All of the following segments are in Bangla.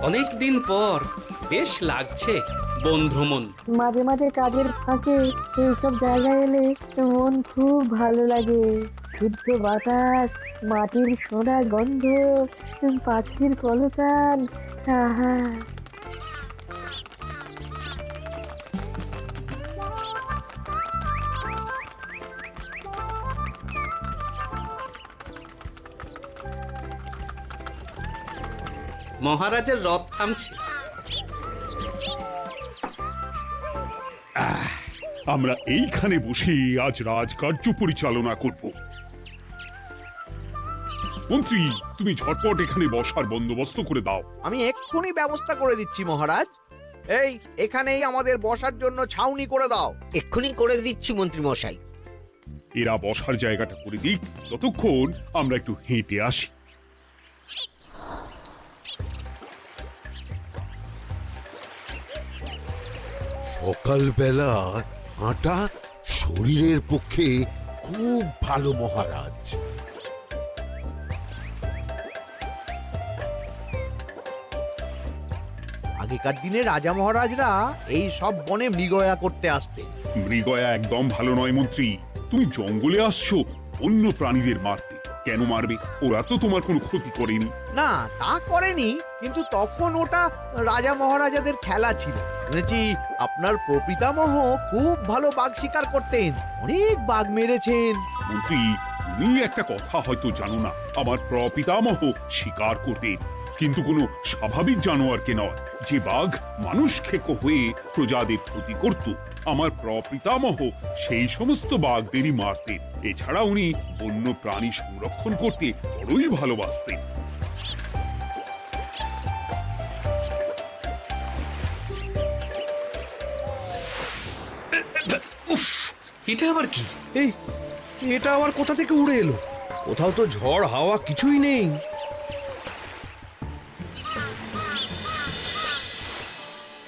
অনেক দিন পর বেশ লাগছে বন ভ্রমণ। মাঝে মাঝে কাজের ফাঁকে এইসব জায়গায় এলে মন খুব ভালো লাগে। শুদ্ধ বাতাস, মাটির সোনা গন্ধ, পাখির কলতান, আহা। মহারাজের রথ থামছে। আমরা এইখানে বসে আজ রাজকার্য পরিচালনা করব। মন্ত্রী, তুমি ঝটপট এখানে বসার বন্দোবস্ত করে দাও। আমি এক্ষুনি ব্যবস্থা করে দিচ্ছি মহারাজ। এই এখানেই আমাদের বসার জন্য ছাউনি করে দাও। এক্ষুনি করে দিচ্ছি মন্ত্রী মশাই। এরা বসার জায়গাটা করে দিক, ততক্ষণ আমরা একটু হেঁটে আসি। সকালবেলা হাঁটা শরীরের পক্ষে খুব ভালো মহারাজ। আগেকার দিনে রাজা মহারাজরা এই সব বনে মৃগয়া করতে আসতেন। মৃগয়া একদম ভালো নয় মন্ত্রী। তুমি জঙ্গলে আসছো অন্য প্রাণীদের মারতে। কেন মারবে? ওরা তো তোমার কোনো ক্ষতি করেনি। না, তা করেনি, কিন্তু তখন ওটা রাজা মহারাজাদের খেলা ছিল। শুনেছি আপনার প্রপিতামহ খুব ভালো বাঘ শিকার করতেন, অনেক বাঘ মেরেছেন। মন্ত্রী, তুমি একটা কথা হয়তো জানো না। আমার প্রপিতামহ শিকার করতেন, কিন্তু কোনো স্বাভাবিক জানোয়ারকে নয়, যে বাঘ মানুষ খেকো হয়ে প্রজাদের ক্ষতি করত। আমার প্রপিতামহ সেই সমস্ত বাঘদেরই মারতেন। এছাড়া উনি বন্য প্রাণী সংরক্ষণ করতে বড়ই ভালোবাসতেন। উফ, এটা আবার কি? এই এটা আবার কোথা থেকে উড়ে এলো? কোথাও তো ঝড় হাওয়া কিছুই নেই।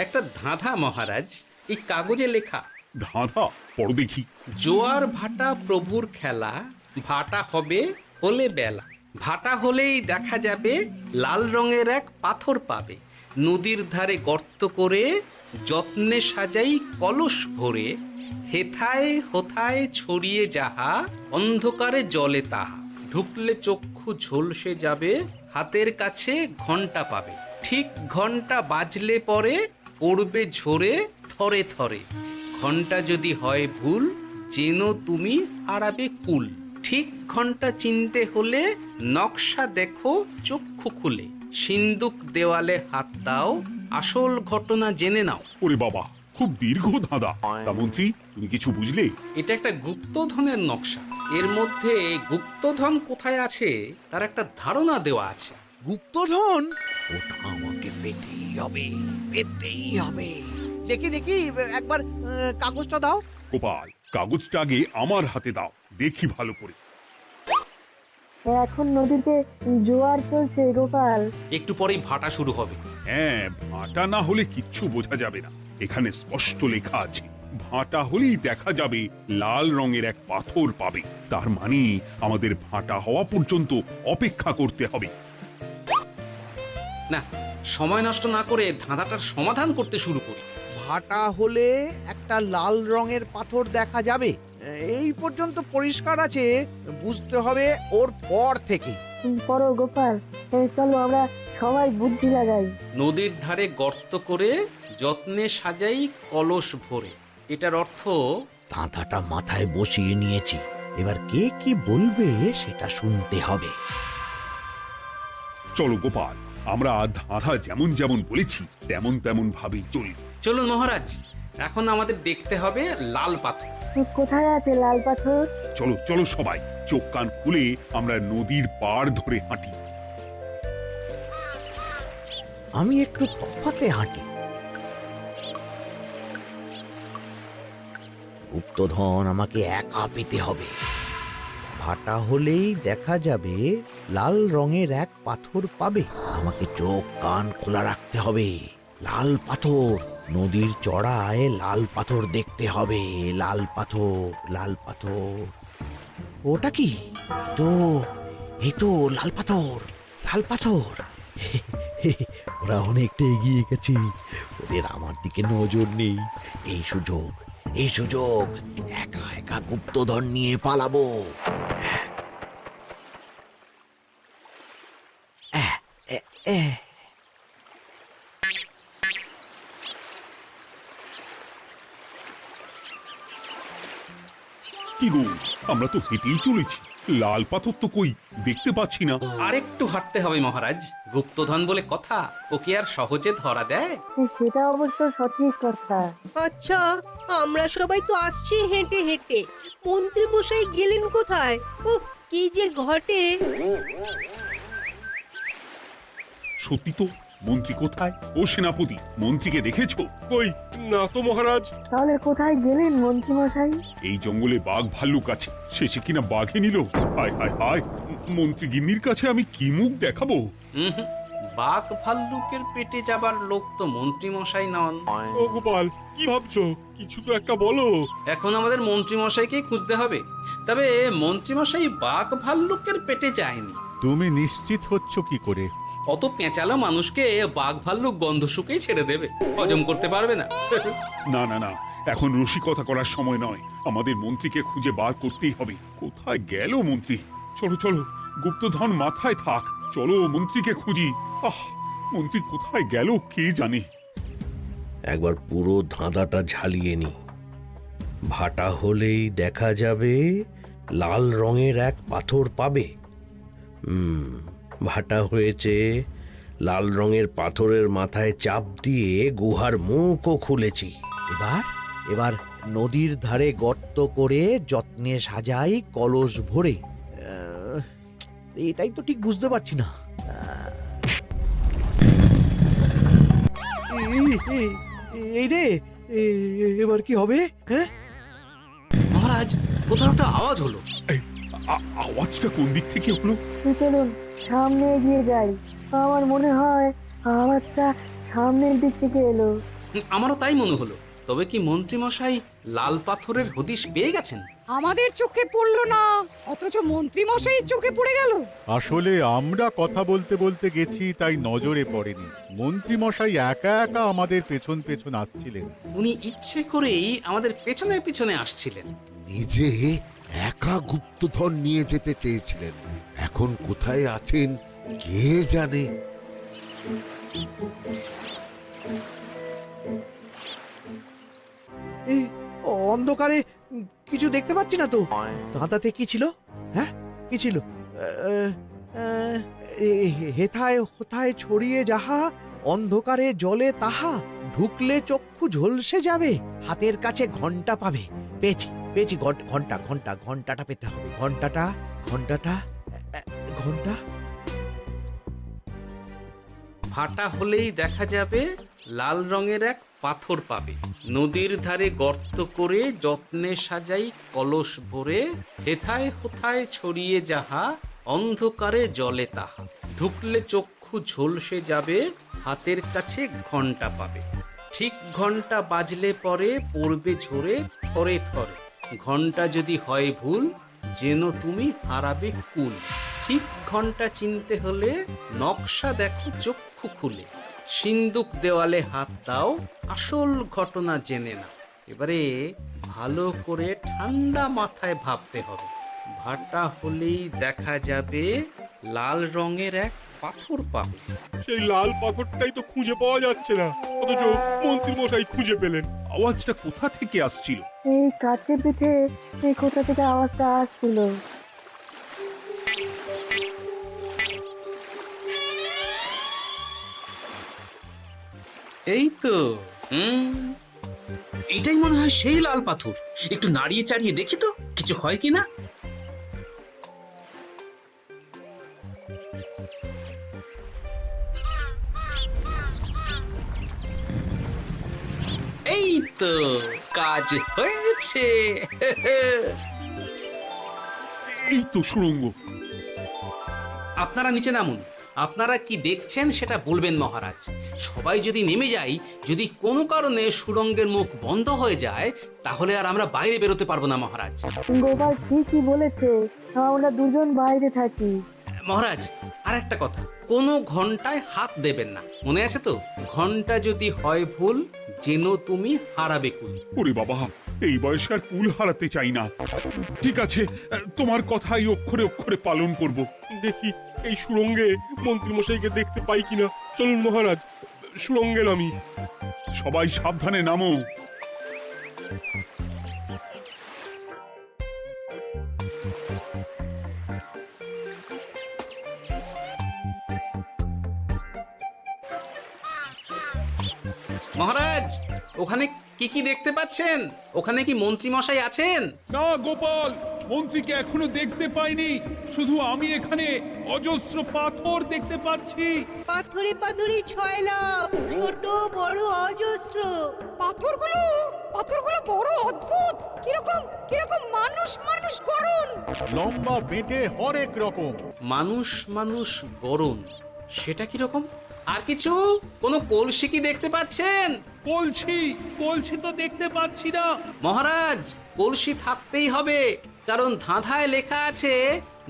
একটা ধাঁধা মহারাজ, এই কাগজে লেখা। ধাঁধা? পড়ো দেখি। জোয়ার ভাটা প্রভুর খেলা, ভাটা হবে হলে বেলা। ভাটা হলেই দেখা যাবে লাল রঙের এক পাথর পাবে। নদীর ধারে গর্ত করে যত্নে সাজাই কলস ভরে। হেথায় হোথায় ছড়িয়ে যাহা, অন্ধকারে জলে তাহা। ঢুকলে চক্ষু ঝলসে যাবে, হাতের কাছে ঘন্টা পাবে। ঠিক ঘন্টা বাজলে পরে পড়বে ঝরে থরে থরে। ঘন্টা যদি হয় ভুল, যেন তুমি হারাবে কুল। ঠিক ঘন্টা চিনতে হলে নকশা দেখো চক্ষু খুলে। সিন্দুক দেওয়ালে হাত দাও, আসল ঘটনা জেনে নাও। ওরে বাবা, খুব দীর্ঘ ধাঁধা। তা মন্ত্রী, তুমি কিছু বুঝলে? এটা একটা গুপ্তধনের নকশা। এর মধ্যে গুপ্তধন কোথায় আছে তার একটা ধারণা দেওয়া আছে। গুপ্তধন? ওটা আমাকে পেতেই হবে, পেতেই হবে। দেখি দেখি একবার কাগজটা দাও। গোপাল, কাগজটা আগে আমার হাতে দাও, দেখি ভালো করে। এখন নদীতে জোয়ার চলছে গোপাল। একটু পরেই ভাটা শুরু হবে। হ্যাঁ, ভাটা না হলে কিচ্ছু বোঝা যাবে না। এখানে স্পষ্ট লেখা আছে, ভাটা হলেই দেখা যাবে লাল রঙের এক পাথর পাবে। তার মানে আমাদের ভাটা হওয়া পর্যন্ত অপেক্ষা করতে হবে। না, সময় নষ্ট না করে ধাঁধাটার সমাধান করতে শুরু করি। ভাটা হলে একটা লাল রঙের পাথর দেখা যাবে, এই পর্যন্ত পরিষ্কার আছে। বুঝতে হবে ওর পর থেকে। পড়ো গোপাল, চলো আমরা সবাই বুদ্ধি লাগাই। নদীর ধারে গর্ত করে যত্নে সাজাই কলস ভরে। এটার অর্থ ধাঁধাটা মাথায় বসিয়ে নিয়েছি, এবার কে কি বলবে সেটা শুনতে হবে। চলো গোপাল, আমরা ধাঁধা যেমন যেমন বলেছি তেমন তেমন ভাবেই চলি। চলুন মহারাজ, এখন আমাদের দেখতে হবে লাল পাথর। কোথায় আছে লাল পাথর? চলো চলো সবাই, চোখ কান খুলে আমরা নদীর পাড় ধরে হাঁটি। আমি একটু তফাতে হাঁটি। গুপ্তধন আমাকে একা পেতে হবে। ভাটা হলেই দেখা যাবে লাল রঙের এক পাথর পাবে। আমাকে চোখ কান খোলা রাখতে হবে। লাল পাথর, নদীর চড়ায় লাল পাথর দেখতে হবে। লাল পাথর, লাল পাথর। ওটা কি? এই তো লাল পাথর, লাল পাথর। ওরা অনেকটা এগিয়ে গেছে, ওদের আমার দিকে নজর নেই। এই সুযোগ একা একা গুপ্তধন নিয়ে পালাবো। কি গো, আমরা তো হেঁটেই চলেছি, লাল পাথর তো কই দেখতে পাচ্ছি না। আরেকটু হাঁটতে হবে মহারাজ, গুপ্তধন বলে কথা, ওকে আর সহজে ধরা দেয়? সেটা অবশ্য সঠিক কথা। আচ্ছা, আমরা সবাই তো আসছি হেঁটে হেঁটে, মন্ত্রী মশাই গেলেন কোথায়? ও কি যে ঘটে! সত্যি তো, মন্ত্রী কোথায়? ও সেনাপতি, মন্ত্রীকে দেখেছো? কই না তো মহারাজ। তাহলে কোথায় গেলেন মন্ত্রী মশাই? এই জঙ্গলে বাঘ ভাল্লুক আছে, শেষে কিনা বাঘে নিল। হায় হায় হায়, মন্ত্রী গিন্নির কাছে আমি কি মুখ দেখাবো? হুম, বাঘ ভাল্লুকের পেটে যাবার লোক তো মন্ত্রী মশাই নন। ও গোপাল, কি ভাবছো? কিছু তো একটা বলো। এখন আমাদের মন্ত্রী মশাইকেই খুঁজতে হবে। তবে মন্ত্রী মশাই বাঘ ভাল্লুকের পেটে যায়নি। তুমি নিশ্চিত হচ্ছ কি করে? অত পেঁচালো মানুষকে বাঘ ভাল্লুক গন্ধ শুকেই ছেড়ে দেবে, হজম করতে পারবে না। না না না, এখন রসিকতা করার সময় নয়, আমাদের মন্ত্রীকে খুঁজে বার করতেই হবে। কোথায় গেল মন্ত্রী? চলো চলো, গুপ্তধন মাথায় থাক, চলো মন্ত্রীকে খুঁজি। আহ, মন্ত্রী কোথায় গেল কে জানে। একবার পুরো ধাঁধাটা ঝালিয়ে নি। ভাটা হলেই দেখা যাবে লাল রঙের এক পাথর পাবে। ভাটা হয়েছে, লাল রঙের পাথরের মাথায় চাপ দিয়ে গুহার মুখও খুলেছি। এবার নদীর ধারে গর্ত করে যত্নে সাজাই কলস ভরে। এটাই তো ঠিক বুঝতে পারছি না। এই রে, এবার কি হবে? হ্যাঁ মহারাজ, কোথাও একটা আওয়াজ হলো। এই, আওয়াজটা কোন দিক থেকে হলো? চলুন সামনে এগিয়ে যাই। আমার মনে হয় আওয়াজটা সামনের দিক থেকে এলো। আমারও তাই মনে হলো। তবে কি মন্ত্রী মশাই লাল পাথরের হদিশ পেয়ে গেছেন? আমাদের চোখে পড়লো না, অথচ মন্ত্রী মশাইয়ের চোখে পড়ে গেল। আসলে আমরা কথা বলতে বলতে গেছি, তাই নজরে পড়েনি। মন্ত্রী মশাই একা একা আমাদের পেছন পেছন আসছিলেন। উনি ইচ্ছে করেই আমাদের পেছনে পেছনে আসছিলেন। নিজে একা গুপ্তধন নিয়ে যেতে চেয়েছিলেন, এখন কোথায় আছেন কে জানে। অন্ধকারে কিছু দেখতে পাচ্ছি না তো। দাঁতাতে কি ছিল? হ্যাঁ, কি ছিল? হেথায় হোথায় ছড়িয়ে যাহা, অন্ধকারে জলে তাহা, ঢুকলে চক্ষু ঝলসে যাবে, হাতের কাছে ঘন্টা পাবে। পেয়েছি পেয়েছি, ঘন্টাটা পেতে হবে। ঘন্টা ভাটা হলেই দেখা যাবে লাল রঙের এক পাথর পাবে, নদীর ধারে গর্ত করে যত্নে সাজাই কলস ভরে, হেথায় হোথায় ছড়িয়ে যাহা, অন্ধকারে জলে তাহা, ঢুকলে চক্ষু ঝলসে যাবে, হাতের কাছে ঘন্টা পাবে। ঠিক ঘন্টা বাজলে পরে পড়বে ঝরে থরে থরে, ঘন্টা যদি হয় ভুল যেন তুমি হারাবে কুল। ঠিক ঘন্টা চিনতে হলে নকশা দেখো চক্ষু খুলে, সিন্দুক দেওয়ালে হাত দাও, আসল ঘটনা জেনে না। এবারে ভালো করে ঠান্ডা মাথায় ভাবতে হবে। ভাটা হলেই দেখা যাবে লাল রঙের এক পাথর পাবে। সেই লাল পাথরটাই তো খুঁজে পাওয়া যাচ্ছে না, অথচ মন্ত্রী মশাই খুঁজে পেলেন। আওয়াজটা কোথা থেকে আসছিল? এই কাছে পিঠে এই কোথা থেকে আওয়াজটা আসছিল। এই তো, এটাই মনে হয় সেই লাল পাথর। একটু নাড়িয়ে চাড়িয়ে দেখি তো কিছু হয় কিনা। এই তো, কাজ হয়েছে। এই তো সুড়ঙ্গ। আপনারা নিচে নামুন। আপনারা কি দেখছেন সেটা বলবেন মহারাজ। সবাই যদি নেমে যাই, যদি কোনো কারণে সুড়ঙ্গের মুখ বন্ধ হয়ে যায়, তাহলে আর আমরা বাইরে বেরোতে পারবো না মহারাজ। গোপাল ঠিকই বলেছে, আমরা দুজন বাইরে থাকি। মহারাজ আর একটা কথা, কোনো ঘন্টায় হাত দেবেন না, মনে আছে তো? ঘন্টা যদি হয় ভুল, যেন তুমি হারাবে কুল। ওরে বাবা, এই বয়সে আর কুল হারাতে চাই না। ঠিক আছে, তোমার কথাই অক্ষরে অক্ষরে পালন করব। দেখি এই সুরঙ্গে মন্ত্রীমশাইকে দেখতে পাই কিনা। চলুন মহারাজ, সুরঙ্গে নামি। সবাই সাবধানে নামো। মহারাজ, ওখানে কি কি দেখতে পাচ্ছেন? ওখানে কি মন্ত্রী মশাই আছেন? না গোপাল, মন্ত্রীকে এখনো দেখতে পাইনি। শুধু আমি এখানে অজস্র পাথর দেখতে পাচ্ছি। পাথরে পাথরে ছয় লাভ, ছোট বড় অজস্র। পাথরগুলো বড় অদ্ভুত, কিরকম কিরকম মানুষ মানুষ করুন। লম্বা বেটে হরেক রকম। মানুষ মানুষ গরম, সেটা কি রকম? আর কিছু? কোনো কলসি কি দেখতে পাচ্ছেন? কলসি তো দেখতে পাচ্ছি না। মহারাজ, কলসি থাকতেই হবে, কারণ ধাঁধায় লেখা আছে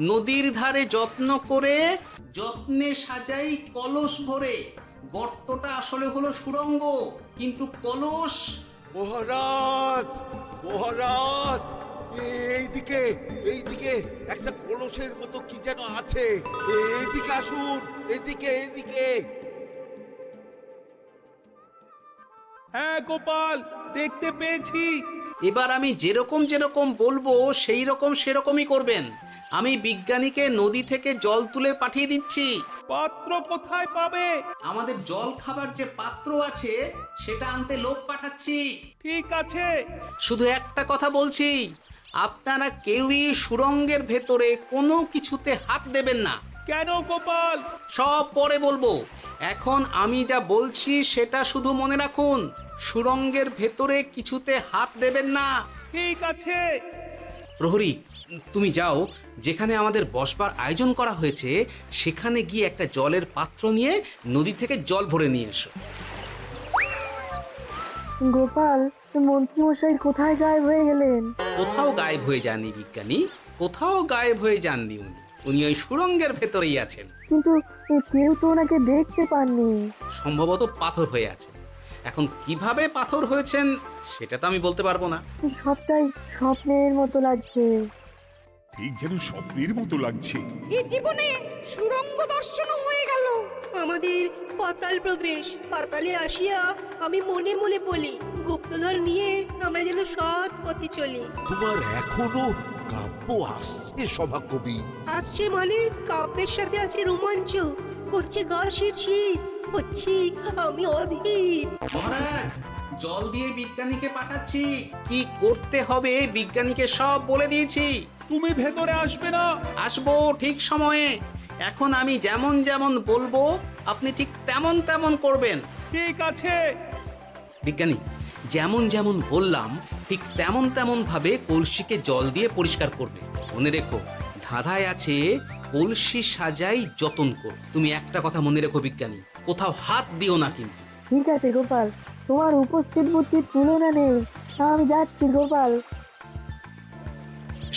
নদীর ধারে যত্ন করে যত্নে সাজাই কলস ভরে। গর্তটা আসলে হলো সুড়ঙ্গ, কিন্তু কলস। মহারাজ, মহারাজ, এইদিকে এইদিকে একটা কলসের মতো কি যেন আছে। এইদিকে আসুন, এদিকে এদিকে। হ্যাঁ গোপাল, দেখতে পেয়েছি। এবার আমি যেরকম যেরকম বলবো সেই রকম সেরকমই করবেন। আমি বিজ্ঞানীকে নদী থেকে জল তুলে পাঠিয়ে দিচ্ছি। পাত্র কোথায় পাবে? আমাদের জল খাবার যে পাত্র আছে সেটা আনতে লোক পাঠাচ্ছি। ঠিক আছে। শুধু একটা কথা বলছি, আপনারা কেউই সুড়ঙ্গের ভেতরে কোনো কিছুতে হাত দেবেন না। কেন গোপাল? সব পরে বলবো, এখন আমি যা বলছি সেটা শুধু মনে রাখুন। সুড়ঙ্গের ভেতরে কিছুতে হাত দেবেন না। ঠিক আছে। প্রহরী, তুমি যাও, যেখানে আমাদের বসবার আয়োজন করা হয়েছে সেখানে গিয়ে একটা জলের পাত্র নিয়ে নদী থেকে জল ভরে নিয়ে এসো। গোপাল, মন্ত্রীমশাই কোথায় গায়েব হয়ে গেলেন? কোথাও গায়েব হয়ে যাননি বিজ্ঞানী, কোথাও গায়েব হয়ে যাননি উনি। উনি ওই সুড়ঙ্গের ভেতরেই আছেন। কিন্তু কেউ তো ওনাকে দেখতে পাননি। সম্ভবত পাথর হয়ে আছে। এখন কিভাবে পাথর হয়েছেন সেটা তো আমি বলতে পারবো না। সবটাই স্বপ্নের মতো লাগছে। ঠিক যেন স্বপ্নের মতো লাগছে। এই জীবনে সুরঙ্গ দর্শন হয়ে গেল। আমাদের পাতাল প্রবেশ। পাতালে আসিয়া আমি মনে মনে বলি, গুপ্তধর নিয়ে আমরা যেন সৎ পথে চলি। তোমার এখনো কাব্য আসছে সভাকবি? আসছে মানে কাব্যের সাথে আছে রোমাঞ্চ, করছে গা শীত, হচ্ছি আমি অধীর। মহারাজ, জল দিয়ে বিজ্ঞানীকে পাঠাচ্ছি। কি করতে হবে বিজ্ঞানীকে সব বলে দিয়েছি। তুমি ভেতরে আসবে না? আসবো ঠিক সময়ে। এখন আমি যেমন যেমন বলবো আপনি ঠিক তেমন তেমন করবেন। ঠিক আছে। বিজ্ঞানী, যেমন যেমন বললাম ঠিক তেমন তেমন ভাবে কলসিকে জল দিয়ে পরিষ্কার করবে। মনে রেখো, ধাঁধায় আছে কলসি সাজাই যতন কর। তুমি একটা কথা মনে রেখো বিজ্ঞানী, কোথাও হাত দিও না কিন্তু। ঠিক আছে গোপাল, তোমার উপস্থিত বুদ্ধির তুলনা নেই। আমি যাচ্ছি গোপাল।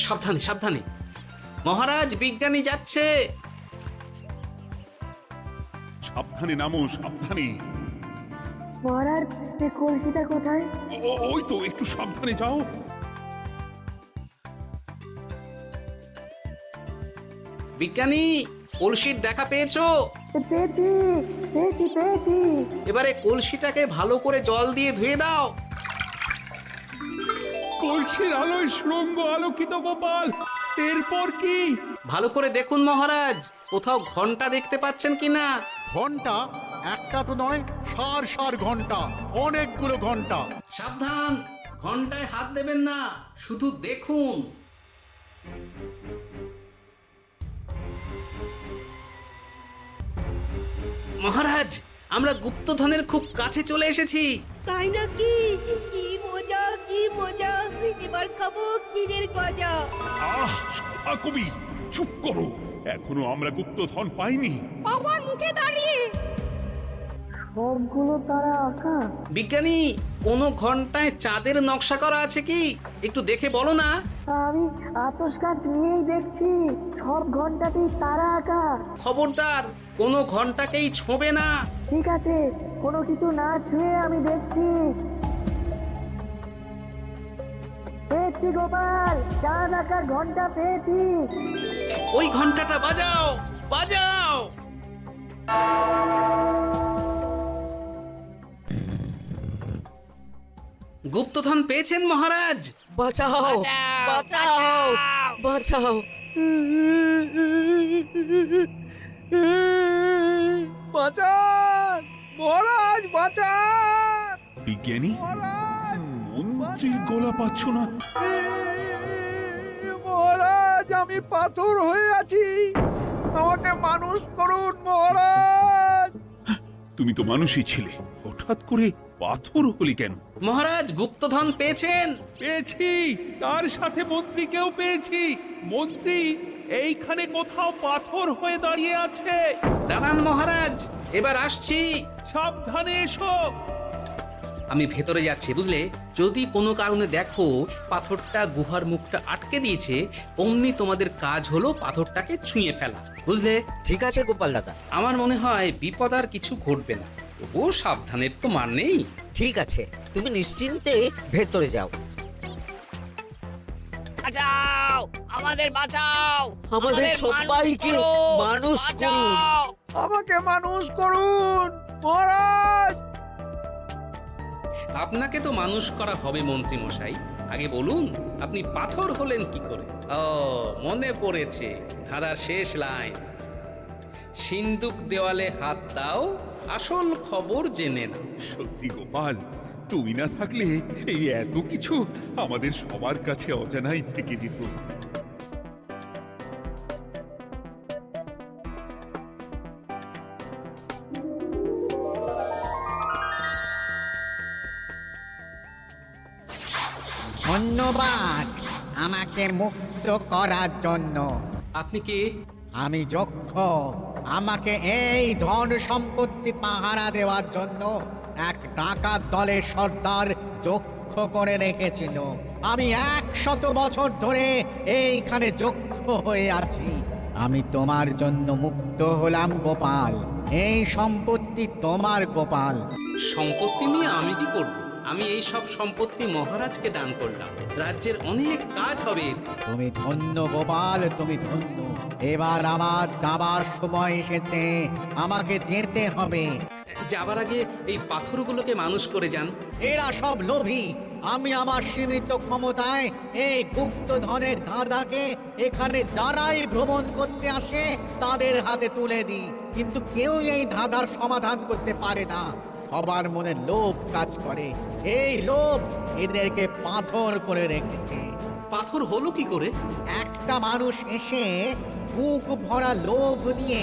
সাবধানে সাবধানে। মহারাজ, বিজ্ঞানী যাচ্ছে। সাবধানে নামো, সাবধানে। মহারাজ, কলসিটা কোথায়? ওই তো, একটু সাবধানে যাও। বিজ্ঞানী, কলসির দেখা পেয়েছো? পেয়েছি পেয়েছি পেয়েছি। এবারে কলসিটাকে ভালো করে জল দিয়ে ধুয়ে দাও। কলসির আলোয় সুড়ঙ্গ আলোকিত গোপাল। এরপর কি? ভালো করে দেখুন মহারাজ, কোথাও ঘন্টা দেখতে পাচ্ছেন কিনা। ঘন্টা? একটা তো নয়, সার সার ঘন্টা, অনেকগুলো ঘন্টা। সাবধান, ঘন্টায় হাত দেবেন না, শুধু দেখুন। মহারাজ, আমরা গুপ্তধনের খুব কাছে চলে এসেছি। তাই নাকি? কি মজা কি মজা, এবার খাবো ক্ষীরের গজা। আহ, সভাকবি চুপ করো। এখনো আমরা গুপ্তধন পাইনি। আমার মুখে দাঁড়িয়ে সবগুলো তারা আঁকা। বিজ্ঞানী, কোনো ঘন্টায় চাঁদের নকশা করা আছে কি? একটু দেখে বলো না। আমি আতস কাজ নিয়েই দেখছি, সব ঘন্টাতেই তারা আঁকা। খবরদার, কোনো ঘন্টাকেই ছোঁবে না। ঠিক আছে, কোনো কিছু না ছুঁয়ে আমি দেখছি। পেয়েছি গোপাল, চাঁদ আঁকার ঘন্টা পেয়েছি। ওই ঘন্টাটা বাজাও, বাজাও। গুপ্তধন পেয়েছেন মহারাজ? বাঁচাও বাঁচাও বাঁচাও বাঁচান মহারাজ, বাঁচান বিজ্ঞানী, মহারাজ, মন্ত্রীর গলা পাচ্ছ না? মহারাজ, আমি পাথর হয়ে আছি, আমাকে মানুষ করুন মহারাজ। তুমি তো মানুষই ছিলে, হঠাৎ করে পাথর হলি কেন? মহারাজ, গুপ্তধন পেয়েছেন? পেয়েছি, তার সাথে মন্ত্রীকেও পেয়েছি। মন্ত্রী এইখানে কোথাও পাথর হয়ে দাঁড়িয়ে আছে। দাঁড়ান মহারাজ, এবার আসছি। সাবধানে এসো। আমি ভেতরে যাচ্ছি, বুঝলে? যদি কোনো কারণে দেখো পাথরটা গুহার মুখটা আটকে দিয়েছে, অমনি তোমাদের কাজ হলো পাথরটাকে ছুঁয়ে ফেলা, বুঝলে? ঠিক আছে গোপাল দাদা, আমার মনে হয় বিপদ আর কিছু ঘটবে না, তবুও সাবধানের তো মান নেই। ঠিক আছে, তুমি নিশ্চিন্তে ভেতরে যাও। বাঁচাও, আমাদের বাঁচাও, আমাদের সবাইকে মানুষ করুন। আমাকে মানুষ করুন মহারাজ। আপনাকে তো মানুষ করা হবে মন্ত্রী মশাই। আগে বলুন, আপনি পাথর হলেন কি করে? ও, মনে পড়েছে, ধারার শেষ লাইন, সিন্দুক দেওয়ালে হাত দাও, আসল খবর জেনে না। সত্যি গোপাল, তুমি না থাকলে এই এত কিছু আমাদের সবার কাছে অজানাই থেকে যেত। ধন্যবাদ আমাকে মুক্ত করার জন্য। আপনি কে? আমি যক্ষ। আমাকে এই ধন সম্পত্তি পাহারা দেওয়ার জন্য এক ডাকাত দলের সর্দার যক্ষ করে রেখেছিল। আমি 100 বছর ধরে এইখানে যক্ষ হয়ে আছি। আমি তোমার জন্য মুক্ত হলাম গোপাল। এই সম্পত্তি তোমার গোপাল। সম্পত্তি নিয়ে আমি কি করব? আমি এই সব সম্পত্তি মহারাজকে দান করলাম, রাজ্যের অনেক কাজ হবে এতে। তুমি ধন্য গোপাল, তুমি ধন্য। এবার আমার যাবার সময় এসেছে, আমাকে যেতে হবে। যাবার আগে এই পাথরগুলোকে মানুষ করে যান। এরা সব লোভী। আমি আমার সীমিত ক্ষমতায় এই গুপ্তধনের ধাঁধাকে এখানে যারাই ভ্রমণ করতে আসে তাদের হাতে তুলে দিই, কিন্তু কেউ এই ধাঁধার সমাধান করতে পারে না। সবার মনে লোভ কাজ করে, এই লোভ এদেরকে পাথর করে রেখেছে। পাথর হলো কি করে? একটা মানুষ এসে বুক ভরা লোভ নিয়ে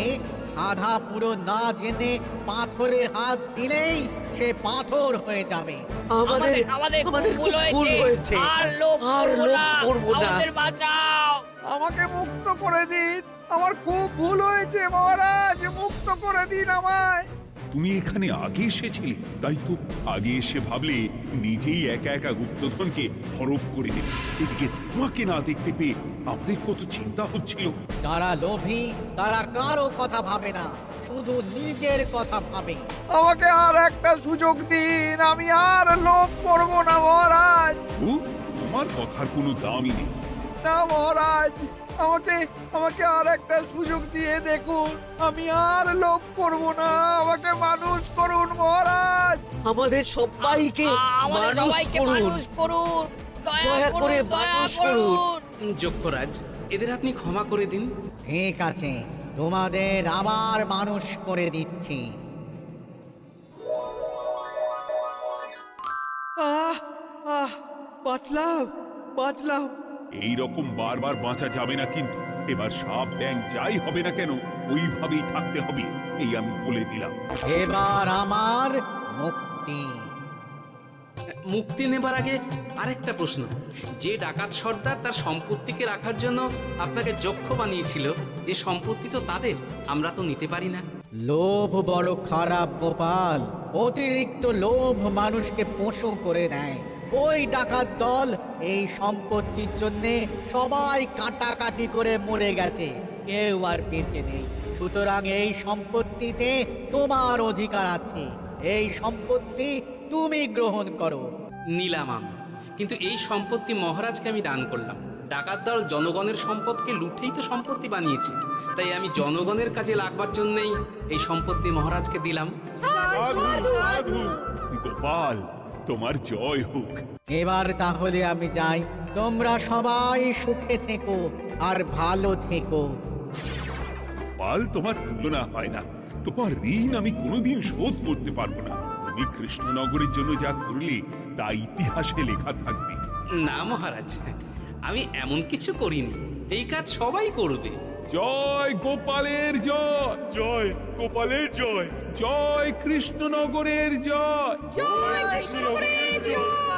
আধা পুরো না জেনে পাথরে হাত দিলেই সে পাথর হয়ে যাবে। আমাদের আমাদের আমাদের ভুল ভুল হয়েছে, হয়েছে, আর লোভ আর করবো লোভ না, করবো না। আমাদের বাঁচাও। আমাকে মুক্ত করে দিন, আমার খুব ভুল হয়েছে মহারাজ, মুক্ত করে দিন আমায়। তুমি এখানে আগে এসেছিলে, তাই তো আগে এসে ভাবলে নিজেই একা একা গুপ্তধনকে হরপ করে দেবে। এদিকে তোমাকে না দেখতে পেয়ে আমাদের কত চিন্তা হচ্ছিল। যারা লোভী তারা কারো কথা ভাবে না, শুধু নিজের কথা ভাবে। আমাকে আর একটা সুযোগ দিন, আমি আর লোভ করব না মহারাজ। ও, তোমার কথার কোনো দামই নেই। না মহারাজ, আমাকে আমাকে আর একটা সুযোগ দিয়ে দেখুন, আমি আর লোভ করব না, আমাকে মানুষ করুন মহারাজ। আমাদের সবাইকে আমাদের মানুষ সবাইকে করুন। মানুষ করুন, দয়া দয়া করে করুন, দয়া মানুষ করুন। করুন। যক্ষরাজ, এদের আপনি ক্ষমা করে দিন। ঠিক আছে, তোমাদের আবার মানুষ করে দিচ্ছি। আহ আহ, বাঁচলাম বাঁচলাম। এই রকম বারবার বাঁচা যাবে না, কিন্তু এবার সাপ ব্যাং যাই হবে না কেন ওইভাবেই থাকতে হবে, এই আমি বলে দিলাম। এবার আমার মুক্তি। মুক্তি নেবার আগে আরেকটা প্রশ্ন, যে ডাকাত সর্দার তার সম্পত্তিকে রাখার জন্য আপনাকে যক্ষ বানিয়েছিল, এই সম্পত্তি তো তাদের, আমরা তো নিতে পারি না। লোভ বড় খারাপ গোপাল। অতিরিক্ত লোভ মানুষকে পশু করে দেয়। ওই ডাকাত দল এই সম্পত্তির জন্যে সবাই কাটাকাটি করে মরে গেছে, কেউ আর বেঁচে নেই। সুতরাং এই সম্পত্তিতে তোমার অধিকার আছে, এই সম্পত্তি তুমি গ্রহণ করো। নিলাম আমি, কিন্তু এই সম্পত্তি মহারাজকে আমি দান করলাম। ডাকাত দল জনগণের সম্পদকে লুঠেই তো সম্পত্তি বানিয়েছে, তাই আমি জনগণের কাজে লাগবার জন্যই এই সম্পত্তি মহারাজকে দিলাম। গোপাল, তোমার জয় হোক। এবার তাহলে আমি যাই, তোমরা সবাই সুখে থেকো আর ভালো থেকো। গোপাল, তোমার তুলনা হয় না। তোমার ঋণ আমি কোনোদিন শোধ করতে পারবো না। তুমি কৃষ্ণনগরের জন্য যা করলে তা ইতিহাসে লেখা থাকবে। না মহারাজ, আমি এমন কিছু করিনি, এই কাজ সবাই করবে। জয় গোপালের জয়, জয় গোপালের জয়, জয় কৃষ্ণনগরের জয়। জয় কৃষ্ণ, জয়